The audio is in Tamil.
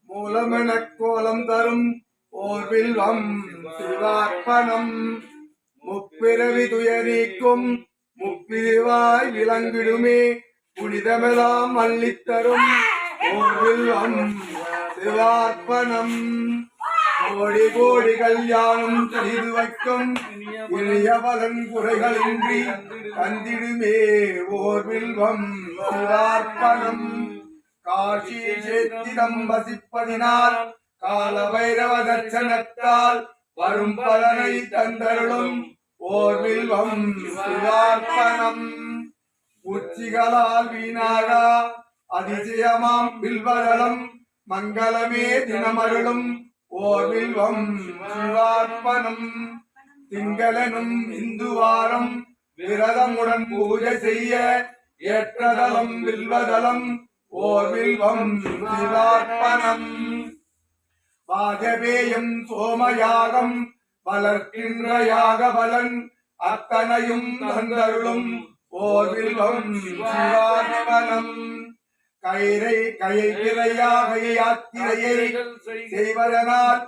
மூலமெனக் கோலம் தரும் ஓர் வில்வம் சிவார்ப்பணம் முப்பிறவி துயரீக்கும் முப்பிரிவாய் விளங்கிடுமே புனிதமெல்லாம் அள்ளித்தரும் ஓர் வில்வம் சிவார்ப்பணம் கோடி கோடி கல்யாணம் செய்து வைக்கும் இனிய பலன் குறைகளின்றி தந்திடுமே ஓர் வில்வம் சிவார்ப்பணம் காஷி சேத்திரம் வசிப்பதினால் கால பைரவ தர்சனத்தால் வரும் பலனை தந்தருளும் ஓர் வில்வம் சிவார்ப்பணம் உச்சிகளால் வீணாக அதிசயமாம் வில்வதளம் மங்களமே தினமருளும் ஓர் வில்வம் சிவார்ப்பணம் திங்களனும் இந்து வாரம் விரதமுடன் பூஜை செய்ய ஏற்றதலம் வில்வதளம் ஓர் வில்வம் சிவார்ப்பணம் வாஜபேயம் சோமயாகம் வளர்க்கின்ற யாக பலன் அத்தனையும் தந்தருளும் ஓர் வில்வம் சிவார்ப்பணம் கயிறை கயை கிரையாக யாத்திரையை செய்வதனால்